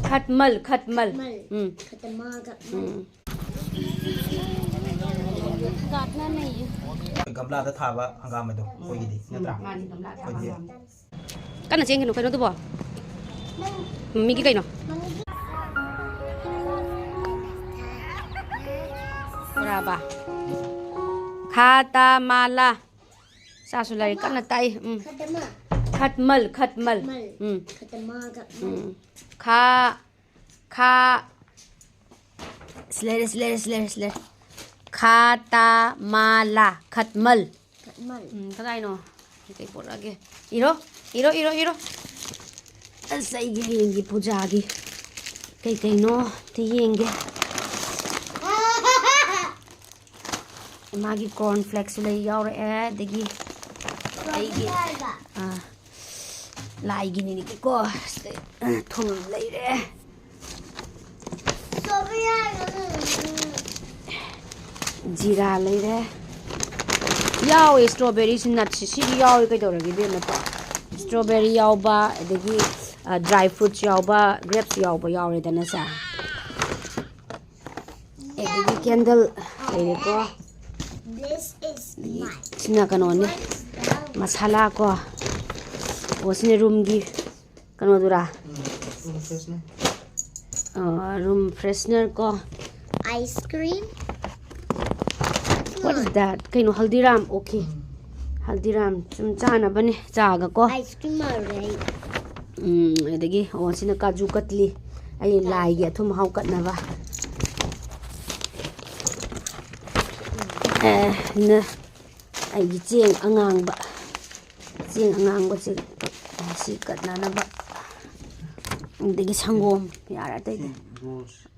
खटमल खटमल काटना नहीं है गमला दा थाबा हंगाम में दो कोई दी नत्रा कन्ना चेंगे नो कइनो दुबो मिगी कइनो राबा खाता माला सासुलारी कन्ना ताई खटमल खटमल खा खा स्लेर खाता माला खटमल कदाई नो कई पोरागे इरो असई येंगी पूजागी कई नो ते येंगे मागी कॉर्नफ्लेक्स ले यावर ए देगी आईगी लाइगी नि को थुम लेरे जीरा लेरे यावे स्ट्रॉबेरी नट सी यावे कई तौरगी बे मत स्ट्रॉबेरी यावबा देगी ड्राई फ्रूट्स यावबा ग्रेप्स यावबा यावे दना सा एदेगी कैंडल लेरे को सिना कनोने मसाला को वसने रूम की कनो दुरा रूम फ्रेशनर को ice cream What is that? Kaino haldiram okay. Haldiram chum chana bane chaga ko. Ice cream मारे Edagi osina kaju katli ai lai ge thum hau katna ba. Na ai gi cheng angang ba. Cheng angang ba si katna na ba. Degi sangom yara tai.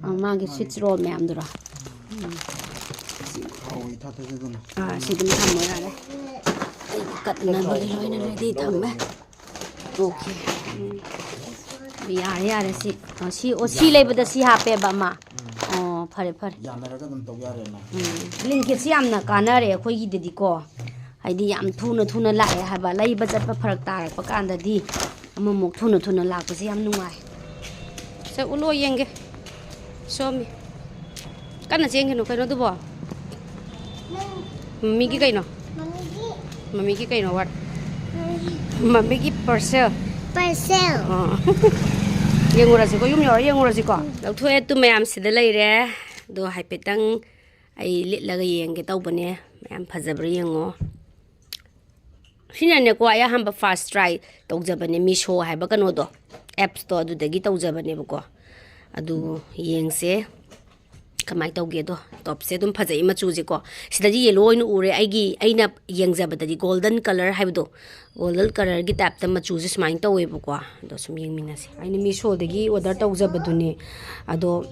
Ma gi sweet roll me amdura. Sidim thammo yare katna ba loina ready thamme okay yare si leibada si hape ba ma phare yamara ga dum tog yare na blinkit si amna kanare khoi gi dedi ko haidi yam thuna lae haba leiba jatpa pharak tarak pa kanda di amamuk thuna lakpa si yam nungai se ulo yenge somi kana cheng no kaino dubo Mamagi kaino? Mamagi kaino what? Mamagi parcel. parcel Yengurasi ko yum yor yengurasi ko. Lauthoe tu mayam sida leire do haipetang ai litlaga yenge tawbane mayam phajabra yengo. Sinane ko aya hamba fast try tawjabane misho haiba kano do apps to adudagi tawjabane bako. Adu yengse kamai tawge do top se dum phajai machu ko sidaji yellow in ure aina yengjabadadi golden color haibdo golden color gi tap ta machu ji smain tawe bako do sum yengmina se aina mi show dagi order tawjabadune ado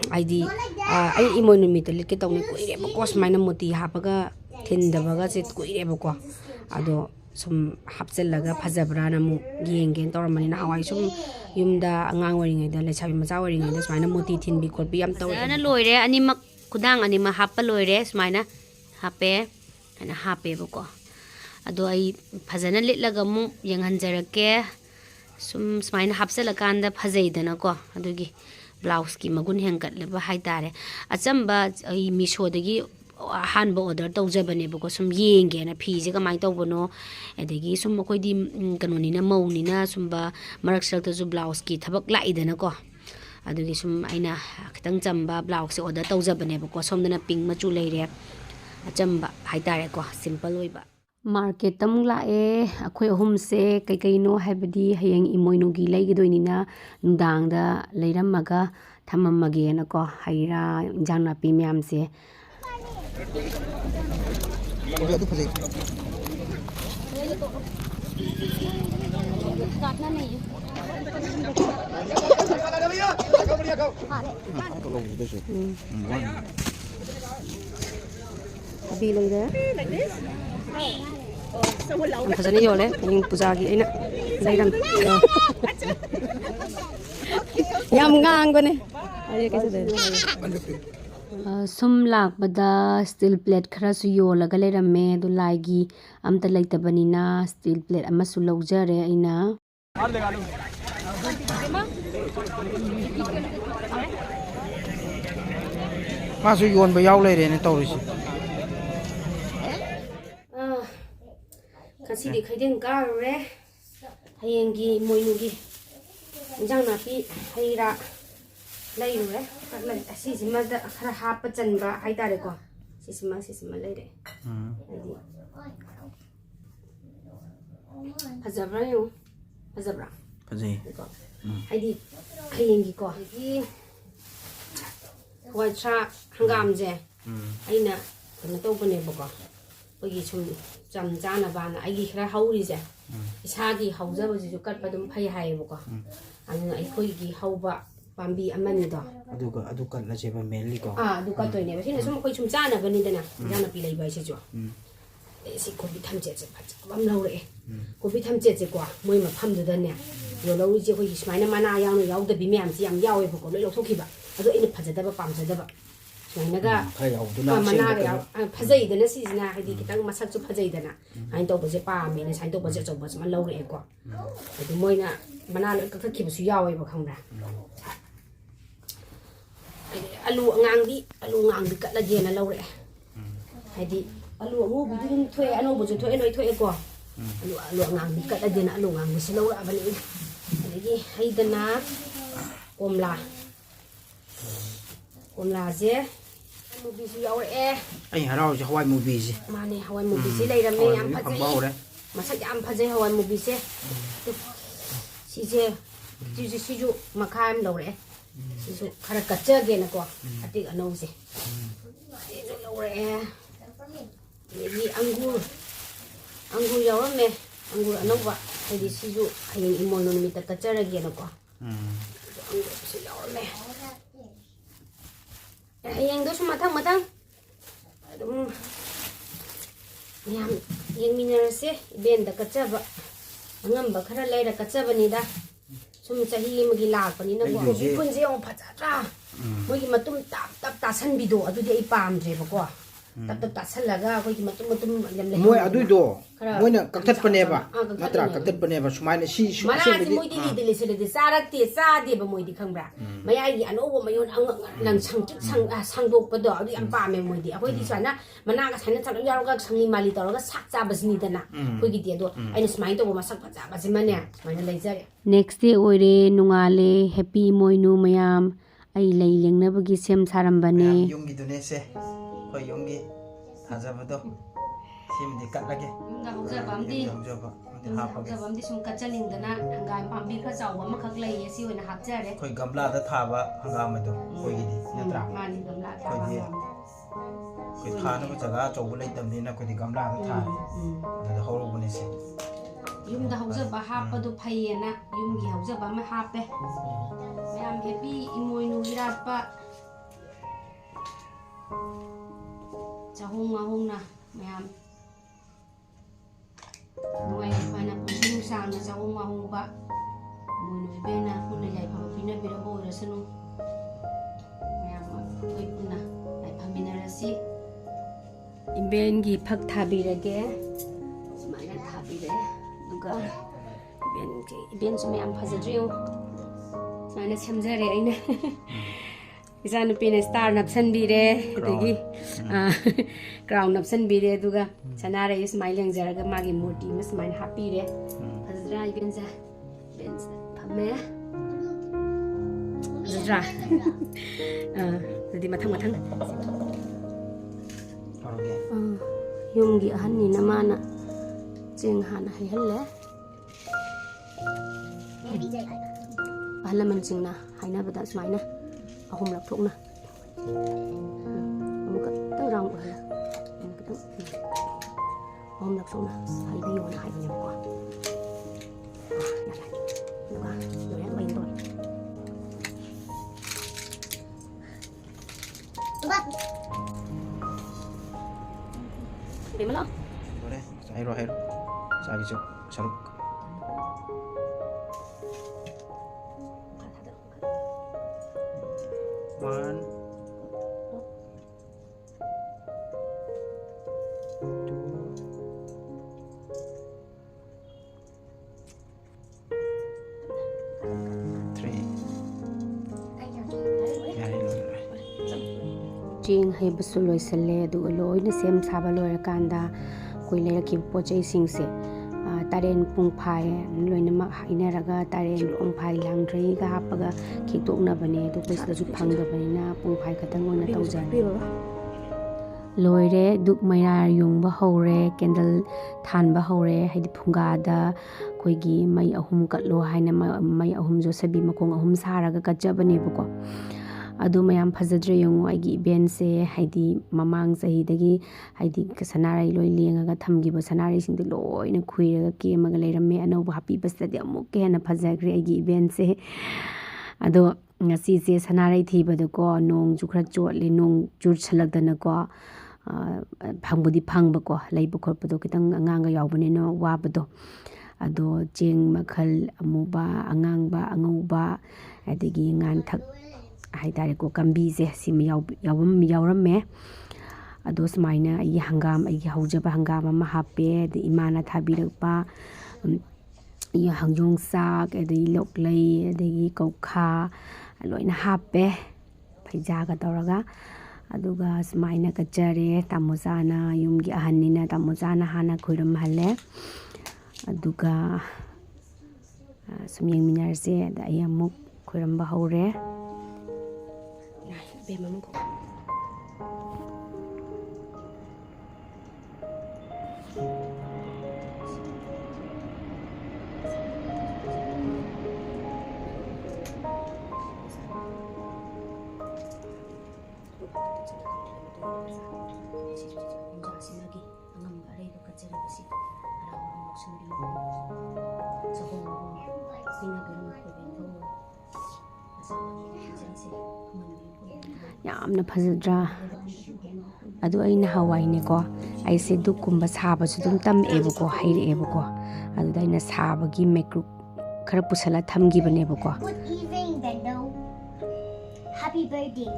aidi ai Emoinu mi te lik tawne ko ire bako smaina moti hapaga thindabaga se ko ire bako ado sum hapchelaga phajabra na mu yengen tawramani na hawai sum yumda angang waringai da lechabi macha waringai da smaina moti thinbi khotbi yam taw ana loire animak khudang anima happa loire smaina hape ana hape bako ado ai phajana litlaga mu yenghanjarake sum smaina hapsela kanda phajai dana ko adugi blouse ki magun hengkat leba haitare achamba ai misho dagi hanba order tawjabane bako sum yenge na phi je kamai tawbono edagi sum koidi kanoni na mauni na sumba marak sakta ju blouse ki thabak laidana ko adugi sum aina khitang chamba blouse se order tawjabane bako somdana pink machu leire achamba haitare ko simple oiba market tam la e akhoi hum se kai no haibadi hayeng Emoinu gi leigidoinina nudang da leiramaga thamamage na ko haira injang na pi myam se काटना नहीं है अभी लग रहा है फजने योले इन पूजा की इना लेरम यम गांग बने अरे कैसे दे sum lakbada steel plate khara su yolaga leramme du laigi amta leitabanina steel plate ama su lawjare aina 마수 이건 뭐 야울래래네 떠오르시. Kasi khaideng karure hayengi moinugi injang napi haira lairure asisima da khara hapa chanba haitare ko sisima laire fazabra yo fazabra fazai ko haidi hayengi ko hi wacha hangam je aina kana to bane bako ogi sum jam jana bana agi khara hauri je isagi haujaba ju kat padum phai hai bako anu ai khoi gi hauba pambi amani do adu kan la cheba mainly ko adu ka toine ba sine sum khoi sum jana bani dana jana pi lai bai se jo si ko bi tham je bam lo re ko bi tham je ko moi ma pham du da ne yo lo ji khoi smaina mana yaw no yaw da bi myam ji am yaw e bako lo thokhi ba adu ina phajada ba pam jada ba Naga mana phazai dana sisina hadi kitang masak chu phazai dana hain to baje pa me ne sai to baje chob baje man lo re ko adu moina mana lo ka ki bu su yaw e ba khang da alu ngang di kat la je na lo re hadi alu ngo bi din thwe ano bu chu thwe noi thwe ko alu ngang di kat la je na alu ngang bi si lo ra ba ni hadi haidana komla je movie su yaw e ai harau je hawai movie ji mane hawai movie ji lai ram ne yam phajai masak yam phajai hawai movie se si je si ju makham lo re si su khara kacha ge na ko atik anau se si lo re ni angur yaw me angur anau ba hadi si ju hayin Emoinu mi ta kacha ge na ko angur si yaw me yang do matang yang minerase Eben da kachaba angamba khara laira kachaba ni da sum chahi magi lak pani na ko pun je on phajatra moi matum tap ta san bido adu de pam je ba ko tap ta san laga ko ki matum lam le moi adu do moi na kaktat pane ba natra kaktat pane ba sumaina si mana si moi di le se de sarak te sa de ba moi di khang bra mayai gi ano bo mayon ang nang sang dok pa do adu am pa me moi di akoi di sana mana ga sana chang yar ga sangi mali tor ga sak cha bas ni dana ko gi de do aina smile to ma sak pa cha ba jimane smile lai jare next day oire nungale happy Emoinu mayam ai lai lengna bagi sem sarambane yungi dune se khoi yungi thajabado simdi katlage yunga hojabamdi hojabamdi sum kachaling dana hangam pambi kha chawa ma khak lai si oina hapjare khoi gamla da thaba hangam do khoi gi natra mani gamla khoi di khoi thana ba jaga chobu lai tamni na khoi di gamla da tha da horo bune se yumda hojaba hapadu phayena yumgi hojaba ma hape mayam happy Emoinu hirapa chahung na mayam nuai phana pusing sang na chahung ba Emoinu Ebena punna jai phama pina bira bo rasanu mayam koi punna lai phamina rasi Eben gi phak thabirage smaina thabire duga Eben mayam phajadriyo smaina chamjare aina Isana pina star napsan bire degi crown napsan bire duga sanare is smiling jaraga magi murti mas mine happy re azra benza pame azra jadi matang yumgi ahanni namana jeng hana hai halle ahla mancingna haina bada smaina ahum lak thokna amuka tang rang hala amuka tang ahum lak thokna fahanbiyona hai bani ko ya lai nuka yo yan bain toy Tubat. Di mana boleh hairu sagi cok saruk one two three ꯆꯦꯡ ꯍꯩꯕꯁꯨ ꯂꯣꯏꯁꯜꯂꯦ ꯑꯗꯨꯒ ꯂꯣꯏꯅ ꯁꯦꯝ ꯁꯥꯕ ꯂꯣꯏꯔꯀꯥꯟꯗ ꯑꯩꯈꯣꯏ ꯂꯩꯔꯛꯈꯤꯕ ꯄꯣꯠ ꯆꯩꯁꯤꯡꯁꯦ train ꯄꯨꯡꯐꯥꯏ ꯂꯣꯏꯅꯃꯛ ꯍꯩꯅꯔꯒ train ꯄꯨꯡꯐꯥꯏ ꯂꯥꯡꯗ꯭ꯔꯩꯒ ꯍꯥꯞꯄꯒ ꯈꯦꯛꯇꯣꯛꯅꯕꯅꯦ ꯑꯗꯨ ꯑꯩꯈꯣꯏ ꯁꯤꯗꯁꯨ ꯐꯪꯗꯕꯅꯤꯅ ꯄꯨꯡꯐꯥꯏ ꯈꯛꯇꯪ ꯑꯣꯏꯅ ꯇꯧꯖꯔꯦ ꯂꯣꯏꯔꯦ ꯗꯨꯛ ꯃꯩꯔꯥ ꯌꯨꯡꯕ ꯍꯧꯔꯦ ꯀꯦꯟꯗꯜ ꯊꯥꯟꯕ ꯍꯧꯔꯦ ꯍꯥꯏꯗꯤ ꯐꯨꯡꯒꯥꯗ ꯑꯩꯈꯣꯏꯒꯤ ꯃꯩ 3 ꯀꯠꯂꯣ ꯍꯥꯏꯅ ꯃꯩ 3 ꯌꯣꯠꯁꯕꯤ ꯃꯈꯣꯡ 3 ꯁꯥꯔꯒ ꯀꯠꯆꯕꯅꯦꯕꯀꯣ ꯑꯗꯨ ꯃꯌꯥꯝ ꯐꯖꯗ꯭ꯔꯦ ꯌꯦꯡꯉꯨ ꯑꯩꯒꯤ ꯏꯚꯦꯟꯁꯦ ꯍꯥꯏꯗꯤ ꯃꯃꯥꯡ ꯆꯍꯤꯗꯒꯤ ꯍꯥꯏꯗꯤ ꯁꯅꯥꯔꯩ ꯂꯣꯏ ꯂꯦꯡꯉꯒ ꯊꯝꯈꯤꯕ ꯁꯅꯥꯔꯩꯁꯤꯡꯗꯣ ꯂꯣꯏꯅ ꯈꯨꯏꯔꯒ ꯀꯦꯝꯃꯒ ꯂꯩꯔꯝꯃꯦ ꯑꯅꯧꯕ ꯍꯥꯞꯄꯤꯕꯁꯤꯗꯗꯤ ꯑꯃꯨꯛꯀ ꯍꯦꯟꯅ ꯐꯖꯈ꯭ꯔꯦ ꯑꯩꯒꯤ ꯏꯚꯦꯟꯁꯦ ꯑꯗꯣ ꯉꯁꯤꯁꯦ ꯁꯅꯥꯔꯩ ꯊꯤꯕꯗꯀꯣ ꯅꯣꯡꯁꯨ ꯈꯔ ꯆꯣꯠꯂꯦ ꯅꯣꯡ ꯆꯨꯁꯜꯂꯛꯇꯅꯀꯣ ꯐꯪꯕꯨꯗꯤ ꯐꯪꯕꯀꯣ ꯂꯩꯕ ꯈꯣꯠꯄꯗꯣ ꯈꯤꯇꯪ ꯑꯉꯥꯡꯒ ꯌꯥꯎꯕꯅꯤꯅ ꯋꯥꯕꯗꯣ ꯑꯗꯣ ꯆꯦꯡ ꯃꯈꯜ ꯑꯃꯨꯕ ꯑꯉꯥꯡꯕ ꯑꯉꯧꯕ ꯑꯗꯒꯤ ꯉꯥꯟꯊꯛ ꯍꯥꯏꯇꯥꯔꯦꯀꯣ ꯀꯝꯕꯤꯁꯦ ꯁꯤꯃ ꯌꯥꯎꯔꯝꯃꯦ ꯑꯗꯣ ꯁꯨꯃꯥꯏꯅ ꯑꯩꯒꯤ ꯍꯪꯒꯥꯝ ꯑꯩꯒꯤ ꯍꯧꯖꯕ ꯍꯪꯒꯥꯝ ꯑꯃ ꯍꯥꯞꯄꯦ ꯑꯗꯩ ꯏꯃꯥꯅ ꯊꯥꯕꯤꯔꯛꯄ ꯌꯣꯡꯆꯥꯛ ꯑꯗꯒꯤ ꯂꯣꯛꯂꯩ ꯑꯗꯒꯤ ꯀꯧꯈꯥ ꯂꯣꯏꯅ ꯍꯥꯞꯄꯦ ꯐꯩꯖꯥꯒ ꯇꯧꯔꯒ ꯑꯗꯨꯒ ꯁꯨꯃꯥꯏꯅ ꯀꯠꯆꯔꯦ ꯇꯥꯃꯣꯆꯥꯅ ꯌꯨꯝꯒꯤ ꯑꯍꯟꯅꯤꯅ ꯇꯥꯃꯣꯆꯥꯅ ꯍꯥꯟꯅ ꯈꯣꯏꯔꯝꯍꯜꯂꯦ ꯑꯗꯨꯒ ꯁꯨꯝ ꯌꯦꯡꯃꯤꯟꯅꯔꯁꯦ ꯑꯗ ꯑꯩ ꯑꯃꯨꯛ ꯈꯣꯏꯔꯝꯕ ꯍꯧꯔꯦ ꯌꯥꯝꯅ ꯐꯖꯗ꯭ꯔꯥ ꯑꯗꯨ ꯑꯩꯅ ꯍꯋꯥꯏꯅꯦꯀꯣ ꯑꯩꯁꯦ ꯗꯨꯛꯀꯨꯝꯕ ꯁꯥꯕꯁꯨ ꯑꯗꯨꯝ ꯇꯝꯃꯛꯑꯦꯕꯀꯣ ꯍꯩꯔꯛꯑꯦꯕꯀꯣ ꯑꯗꯨꯗ ꯑꯩꯅ ꯁꯥꯕꯒꯤ ꯃꯦꯀ꯭ꯔꯨꯞ ꯈꯔ ꯄꯨꯁꯜꯂ ꯊꯝꯈꯤꯕꯅꯦꯕꯀꯣ Good evening, Bendo. Happy birthday.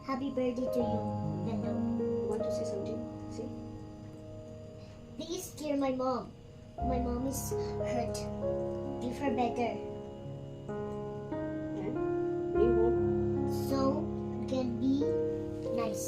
Happy birthday to you, Bendo. You want to say something? See? Please scare my mom. My mom is hurt. Give her better. And you want? So can be nice.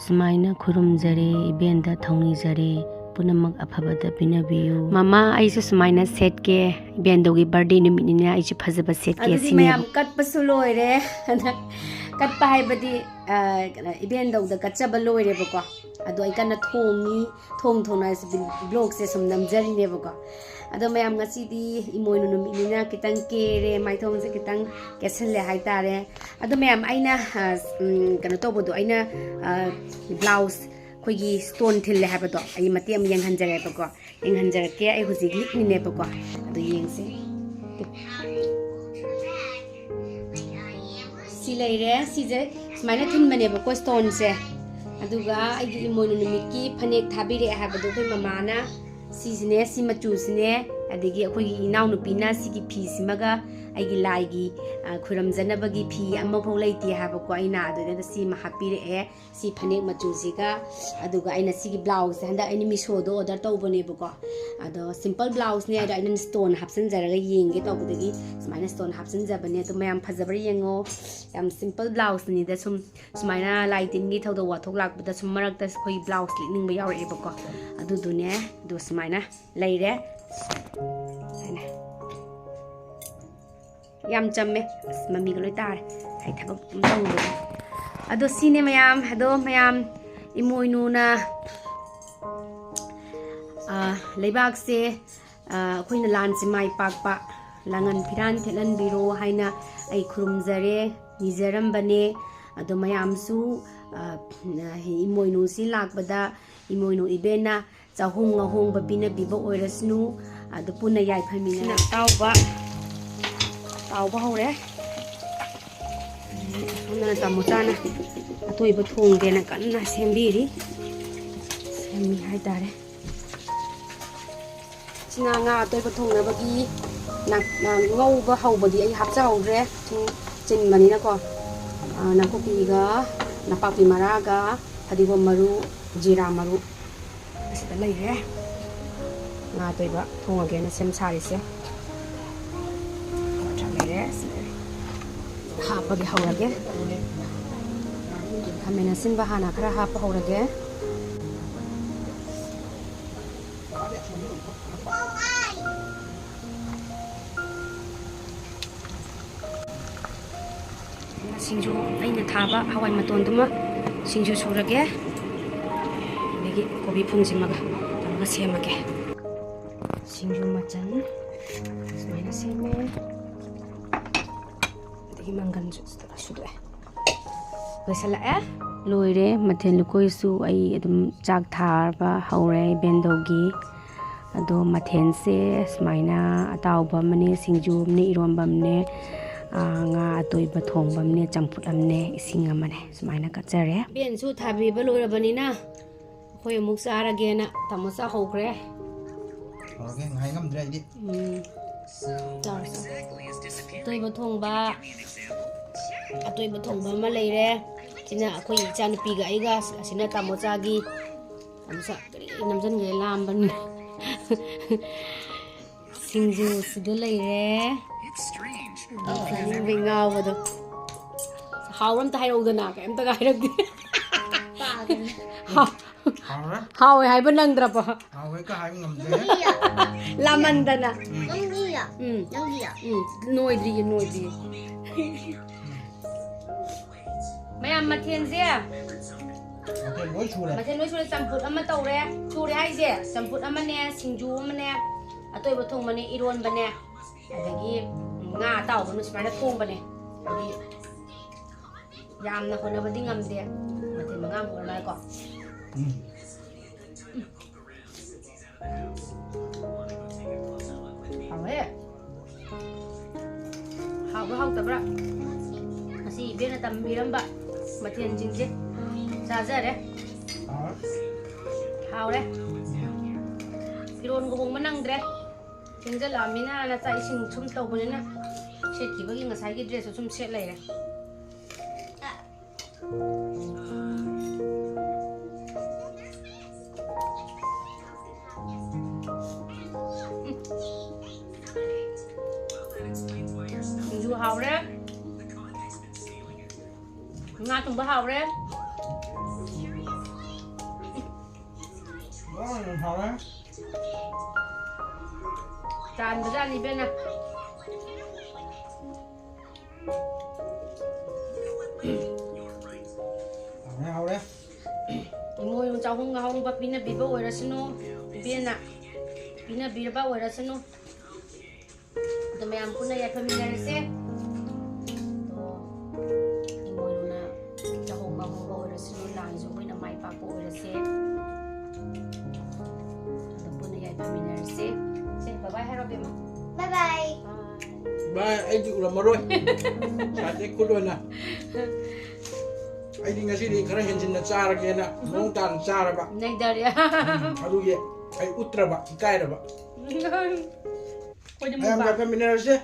ꯁꯨꯃꯥꯏꯅ ꯈꯨꯔꯨꯝꯖꯔꯦ ꯏꯕꯦꯟꯗ ꯊꯧꯅꯤꯖꯔꯦ ꯄꯨꯝꯅꯃꯛ ꯑꯐꯕꯗ ꯄꯤꯅꯕꯤꯌꯨ ꯃꯃꯥ ꯑꯩꯁꯨ ꯁꯨꯃꯥꯏꯅ ꯁꯦꯠꯀꯦ ꯏꯕꯦꯟꯗꯧꯒꯤ ꯕꯥꯔꯗꯦ ꯅꯨꯃꯤꯠꯅꯤꯅ ꯑꯩꯁꯨ ꯐꯖꯕ ꯁꯦꯠꯀꯦ ꯑꯗꯨꯗꯤ ꯃꯌꯥꯝ ꯀꯠꯄꯁꯨ ꯂꯣꯏꯔꯦ ꯀꯠꯄ ꯍꯥꯏꯕꯗꯤ ꯏꯕꯦꯟꯗꯧꯗ ꯀꯠꯆꯕ ꯂꯣꯏꯔꯦꯕꯀꯣ ꯑꯗꯣ ꯑꯩ ꯀꯟꯅ ꯊꯣꯡꯅ ꯕ꯭ꯂꯣꯛꯁꯦ ꯁꯨꯝ ꯅꯝꯖꯔꯤꯅꯦꯕꯀꯣ ꯑꯗꯣ ꯃꯌꯥꯝ ꯉꯁꯤꯗꯤ ꯏꯃꯣꯏꯅꯨ ꯅꯨꯃꯤꯠꯅꯤꯅ ꯈꯤꯇꯪ ꯀꯦꯔꯦ ꯃꯥꯏꯊꯣꯡꯁꯦ ꯈꯤꯇꯪ ꯀꯦꯁꯜꯂꯦ ꯍꯥꯏꯇꯥꯔꯦ ꯑꯗꯣ ꯃꯌꯥꯝ ꯑꯩꯅ ꯀꯩꯅꯣ ꯇꯧꯕꯗꯣ ꯑꯩꯅ ꯕ꯭ꯂꯥꯎꯁ ꯑꯩꯈꯣꯏꯒꯤ ꯁ꯭ꯇꯣꯟ ꯊꯤꯜꯂꯦ ꯍꯥꯏꯕꯗꯣ ꯑꯩ ꯃꯇꯦꯛ ꯑꯃ ꯌꯦꯡꯍꯟꯖꯔꯦꯕꯀꯣ ꯌꯦꯡꯍꯟꯖꯔꯛꯀꯦ ꯑꯩ ꯍꯧꯖꯤꯛ ꯂꯤꯠꯂꯤꯅꯦꯕꯀꯣ ꯑꯗꯣ ꯌꯦꯡꯁꯦ ꯁꯤ ꯂꯩꯔꯦ ꯁꯤꯁꯦ ꯁꯨꯃꯥꯏꯅ ꯊꯤꯟꯕꯅꯦꯕꯀꯣ ꯁ꯭ꯇꯣꯟꯁꯦ ꯑꯗꯨꯒ ꯑꯩꯒꯤ ꯏꯃꯣꯏꯅꯨ ꯅꯨꯃꯤꯠꯀꯤ ꯐꯅꯦꯛ ꯊꯥꯕꯤꯔꯛꯑꯦ ꯍꯥꯏꯕꯗꯣ ꯑꯩꯈꯣꯏ ꯃꯃꯥꯅ ꯁꯤꯁꯤꯅꯦ ꯁꯤ ꯃꯆꯨꯁꯤꯅꯦ ꯑꯗꯒꯤ ꯑꯩꯈꯣꯏꯒꯤ ꯏꯅꯥꯎꯅꯨꯄꯤꯅ ꯁꯤꯒꯤ ꯐꯤꯁꯤꯃꯒ ꯑꯩꯒꯤ ꯂꯥꯏꯒꯤ ꯈꯨꯔꯝꯖꯅꯕꯒꯤ ꯐꯤ ꯑꯃꯐꯥꯎ ꯂꯩꯇꯦ ꯍꯥꯏꯕꯀꯣ ꯑꯩꯅ ꯑꯗꯨꯗ ꯁꯤꯃ ꯍꯥꯞꯄꯤꯔꯛꯑꯦ ꯁꯤ ꯐꯅꯦꯛ ꯃꯆꯨꯁꯤꯒ ꯑꯗꯨꯒ ꯑꯩꯅ ꯁꯤꯒꯤ ꯕ꯭ꯂꯥꯎꯁꯁꯦ ꯍꯟꯗꯛ ꯑꯩꯅ ꯃꯤꯁꯣꯗ ꯑꯣꯔꯗꯔ ꯇꯧꯕꯅꯦꯕꯀꯣ ꯑꯗꯣ ꯁꯤꯝꯄꯜ ꯕ꯭ꯂꯥꯎꯁꯅꯦ ꯑꯗꯣ ꯑꯩꯅ ꯁ꯭ꯇꯣꯟ ꯍꯥꯞꯆꯤꯟꯖꯔꯒ ꯌꯦꯡꯒꯦ ꯇꯧꯕꯗꯒꯤ ꯁꯨꯃꯥꯏꯅ ꯁ꯭ꯇꯣꯟ ꯍꯥꯞꯆꯤꯟꯖꯕꯅꯦ ꯑꯗꯣ ꯃꯌꯥꯝ ꯐꯖꯕ꯭ꯔꯥ ꯌꯦꯡꯉꯣ ꯌꯥꯝ ꯁꯤꯝꯄꯜ ꯕ꯭ꯂꯥꯎꯁꯅꯤꯗ ꯁꯨꯃꯥꯏꯅ ꯂꯥꯏ ꯇꯤꯟꯒꯤ ꯊꯧꯗꯣꯛ ꯋꯥꯊꯣꯛ ꯂꯥꯛꯄꯗ ꯁꯨꯝ ꯃꯔꯛꯇ ꯑꯩꯈꯣꯏ ꯕ꯭ꯂꯥꯎꯁ ꯂꯤꯠꯅꯤꯡꯕ ꯌꯥꯎꯔꯛꯑꯦꯕꯀꯣ ꯑꯗꯨꯗꯨꯅꯦ ꯑꯗꯨ ꯁꯨꯃꯥꯏꯅ ꯂꯩꯔꯦ ꯌꯥꯝ ꯆꯝꯃꯦ ꯑꯁ ꯃꯃꯤꯒ ꯂꯣꯏ ꯇꯥꯔꯦ ꯑꯩ ꯊꯕꯛ ꯇꯧꯕꯗꯣ ꯑꯗꯣ ꯁꯤꯅꯦ ꯃꯌꯥꯝ ꯑꯗꯣ ꯃꯌꯥꯝ ꯏꯃꯣꯏꯅꯨꯅ ꯂꯩꯕꯥꯛꯁꯦ ꯑꯩꯈꯣꯏꯅ ꯂꯥꯟꯁꯦ ꯃꯥꯏ ꯄꯥꯛꯄ ꯂꯥꯡꯉꯟ ꯐꯤꯔꯥꯟ ꯊꯦꯠꯍꯟꯕꯤꯔꯣ ꯍꯥꯏꯅ ꯑꯩ ꯈꯨꯔꯨꯝꯖꯔꯦ ꯅꯤꯖꯔꯝꯕꯅꯦ ꯑꯗꯣ ꯃꯌꯥꯝꯁꯨ ꯏꯃꯣꯏꯅꯨꯁꯤ ꯂꯥꯛꯄꯗ ꯏꯃꯣꯏꯅු ꯏꯕꯦꯟꯅ ꯆꯍꯨꯝ ꯑꯍꯣꯡꯕ ꯄꯤꯅꯕꯤꯕ ꯑꯣꯏꯔꯁꯅꯨ ꯑꯗꯨ ꯄꯨꯟꯅ ꯌꯥꯏꯐꯃꯤꯟꯅ ꯇꯥꯎꯕ ꯍꯧꯔꯦ ꯁꯣꯝꯗꯅ ꯇꯥꯃꯣꯆꯥꯅ ꯑꯇꯣꯏꯕ ꯊꯣꯡꯒꯦꯅ ꯀꯟꯅ ꯁꯦꯝꯕꯤꯔꯤ ꯁꯦꯝꯃꯤ ꯍꯥꯏꯇꯥꯔꯦ ꯁꯤꯅ ꯉꯥ ꯑꯇꯣꯏꯕ ꯊꯣꯡꯅꯕꯒꯤ ꯉꯧꯕ ꯍꯧꯕꯗꯤ ꯑꯩ ꯍꯥꯞꯆꯍꯧꯗ꯭ꯔꯦ ꯁꯨꯝ ꯆꯤꯟꯕꯅꯤꯅꯀꯣ ꯅꯥꯀꯨꯞꯄꯤꯒ ꯅꯄꯥꯛꯄꯤ ꯃꯔꯥꯒ ꯐꯗꯤꯒꯣꯝ ꯃꯔꯨ ꯖꯤꯔꯥ ꯃꯔꯨ ꯑꯁꯤꯗ ꯂꯩꯔꯦ ꯉꯥ ꯑꯇꯣꯏꯕ ꯊꯣꯡꯉꯒꯦꯅ ꯁꯦꯝ ꯁꯥꯔꯤꯁꯦ ꯂꯩꯔꯦ ꯍꯥꯞꯄꯒꯤ ꯍꯧꯔꯒꯦ ꯈꯥꯃꯦꯟ ꯑꯁꯤꯟꯕ ꯍꯥꯟꯅ ꯈꯔ ꯍꯥꯞꯄ ꯍꯧꯔꯒꯦ ꯁꯤꯡꯖꯨ ꯑꯩꯅ ꯊꯥꯕ ꯍꯋꯥꯏ ꯃꯇꯣꯟꯗꯨꯃ ꯁꯤꯡꯖꯨ ꯁꯨꯔꯒꯦ ꯑꯗꯒꯤ ꯀꯣꯕꯤ ꯐꯨꯡꯖꯤꯟꯃꯒ ꯇꯧꯔꯒ ꯁꯦꯝꯃꯒꯦ ꯁꯤꯡꯖꯨ ꯃꯆꯜ ꯁꯨꯃꯥꯏꯅ ꯁꯦꯝꯃꯦ ꯑꯗꯒꯤ ꯃꯪꯒꯟꯁꯨ ꯁꯨꯗꯣꯛꯑꯦ ꯂꯣꯏꯁꯤꯜꯂꯛꯑꯦ ꯂꯣꯏꯔꯦ ꯃꯊꯦꯜ ꯂꯨꯀꯣꯏꯁꯨ ꯑꯩ ꯑꯗꯨꯝ ꯆꯥꯛ ꯊꯥꯕ ꯍꯧꯔꯦ ꯏꯕꯦꯟꯗꯧꯒꯤ ꯑꯗꯣ ꯃꯊꯦꯜꯁꯦ ꯁꯨꯃꯥꯏꯅ ꯑꯇꯥꯎꯕ ꯑꯃꯅꯦ ꯁꯤꯡꯖꯨ ꯑꯃꯅꯦ ꯏꯔꯣꯟꯕ ꯑꯃꯅꯦ ꯉꯥ ꯑꯇꯣꯏꯕ ꯊꯣꯡꯕ ꯑꯃꯅꯦ ꯆꯝꯐꯨꯠ ꯑꯃꯅꯦ ꯏꯁꯤꯡ ꯑꯃꯅꯦ ꯁꯨꯃꯥꯏꯅ ꯀꯠꯆꯔꯦ ꯕꯦꯟꯁꯨ ꯊꯥꯕꯤꯕ ꯂꯣꯏꯔꯕꯅꯤꯅ ꯑꯩꯈꯣꯏ ꯑꯃꯨꯛ ꯆꯥꯔꯒꯦꯅ ꯇꯥꯃꯣꯆꯥ ꯍꯧꯈ꯭ꯔꯦ ꯍꯧꯔꯒꯦ ꯉꯥꯏ ꯉꯝꯗ꯭ꯔꯦ ꯑꯩꯗꯤ ꯑꯇꯣꯏꯕ ꯊꯣꯡꯕ ꯑꯃ ꯂꯩꯔꯦ ꯁꯤꯅ ꯑꯩꯈꯣꯏ ꯏꯆꯥꯅꯨꯄꯤꯒ ꯑꯩꯒ ꯑꯁꯤꯅ ꯇꯥꯃꯣꯆꯥꯒꯤ ꯇꯥꯃꯣꯆꯥ ꯀꯔꯤ ꯅꯝꯁꯤꯟꯒꯦ ꯂꯥꯝꯕꯅꯤ ꯁꯤꯡꯖꯨ ꯁꯤꯗ ꯂꯩꯔꯦ ꯆꯥꯅꯤꯡꯕꯩ ꯉꯥꯎꯕꯗꯣ ꯍꯥꯎꯔ ꯑꯝꯇ ꯍꯥꯏꯔꯛꯎꯗꯅ ꯀꯩꯝꯇꯒ ꯍꯥꯏꯔꯛꯇꯦ ꯍꯥꯎꯋꯦ ꯍꯥꯏꯕ ꯅꯪꯗ꯭ꯔꯕꯣ ꯍꯥꯎꯋꯦꯒ ꯍꯥꯏꯕ ꯉꯝꯗ꯭ꯔꯦ ꯂꯥꯃꯟꯗꯅ Nangiya. ꯅꯣꯏꯗ꯭ꯔꯤꯌꯦ ꯃꯌꯥꯝ ꯃꯊꯦꯜꯁꯦ ꯂꯣꯏ ꯁꯨꯔꯦ ꯃꯊꯦꯜ ꯂꯣꯏ ꯁꯨꯔꯦ ꯆꯝꯐꯨꯠ ꯑꯃ ꯇꯧꯔꯦ ꯁꯨꯔꯦ ꯍꯥꯏꯁꯦ ꯆꯝꯐꯨꯠ ꯑꯃꯅꯦ ꯁꯤꯡꯖꯨ ꯑꯃꯅꯦ ꯑꯇꯣꯏꯕ ꯊꯣꯡꯕꯅꯦ ꯏꯔꯣꯟꯕꯅꯦ ꯑꯗꯒꯤ ꯉꯥ ꯑꯇꯥꯎꯕꯅ ꯁꯨꯃꯥꯏꯅ ꯊꯣꯡꯕꯅꯦ ꯍꯥꯏꯗꯤ ꯌꯥꯝꯅ ꯍꯣꯠꯅꯕꯗꯤ ꯉꯝꯗꯦ ꯃꯊꯦꯜ 5 ꯍꯣꯠꯅꯔꯦꯀꯣ ꯍꯥꯎꯋꯦ ꯍꯥꯎꯕ꯭ꯔꯥ ꯍꯥꯎꯇꯕ꯭ꯔꯥ ꯉꯁꯤ ꯏꯕꯦꯟꯅ ꯇꯝꯕꯤꯔꯝꯕ ꯃꯊꯦꯜꯁꯤꯡꯁꯦ ꯆꯥꯖꯔꯦ ꯍꯥꯎꯔꯦ ꯐꯤꯔꯣꯟꯒ ꯍꯣꯡꯕ ꯅꯪꯗ꯭ꯔꯦ ꯊꯦꯡꯖꯜꯂꯛꯑꯃꯤꯅ ꯆꯥꯛ ꯏꯁꯤꯡ ꯁꯨꯝ ꯇꯧꯕꯅꯤꯅ ꯁꯦꯠꯈꯤꯕꯒꯤ ꯉꯁꯥꯏꯒꯤ ꯗ꯭ꯔꯦꯁꯁꯨ ꯁꯨꯝ ꯁꯦꯠ ꯂꯩꯔꯦ ꯁꯤꯡꯖꯨ ꯍꯥꯎꯔꯦ ꯉꯥ ꯊꯣꯡꯕ ꯍꯥꯎꯔꯦ ꯍꯥꯎꯔꯦ ꯆꯥꯟꯕꯖꯥꯠꯅꯤ ꯏꯕꯦꯟꯅ ꯍꯥꯎꯔꯦ ꯏꯃꯣꯏꯅꯨ ꯆꯥꯍꯨꯝ ꯉꯥꯍꯨꯝꯕ ꯄꯤꯅꯕꯤꯕ ꯑꯣꯏꯔꯁꯅꯨ ꯏꯕꯦꯟꯅ ꯄꯤꯅꯕꯤꯔꯕ ꯑꯣꯏꯔꯁꯅꯨ ꯑꯗꯣ ꯃꯌꯥꯝ ꯄꯨꯟꯅ ꯌꯥꯏꯐꯃꯤꯟꯅꯔꯁꯦ ꯏꯃꯣꯏꯅꯨꯅ ꯆꯥꯍꯨꯝ ꯉꯥꯍꯨꯝꯕ ꯑꯣꯏꯔꯁꯅꯨ ꯂꯥꯟꯁꯨ ꯑꯩꯈꯣꯏꯅ ꯃꯥꯏ ꯄꯥꯛꯄ ꯑꯣꯏꯔꯁꯦ ꯑꯗꯣ ꯄꯨꯟꯅ ꯌꯥꯏꯐꯃꯤꯟꯅꯔꯁꯦ ꯁꯦ ꯕꯥꯏ ꯍꯥꯏꯔꯣ ꯕꯦꯝꯃ Bye bye. ꯚꯥꯏ ꯑꯩꯗꯤ ꯎꯔꯝꯃꯔꯣꯏ ꯁꯥꯏꯗꯩ ꯈꯨꯠꯂꯣꯏꯅ ꯑꯩꯗꯤ ꯉꯁꯤꯗꯤ ꯈꯔ ꯍꯦꯟꯖꯤꯟꯅ ꯆꯥꯔꯒꯦꯅ ꯃꯑꯣꯡ ꯇꯥꯅ ꯆꯥꯔꯕ ꯅꯩꯗꯔꯦ ꯑꯗꯨꯒꯤ ꯑꯩ ꯎꯠꯇ꯭ꯔꯕ ꯏꯀꯥꯏꯔꯕ ꯃꯌꯥꯝ ꯌꯥꯏꯐꯃꯤꯟꯅꯔꯁꯦ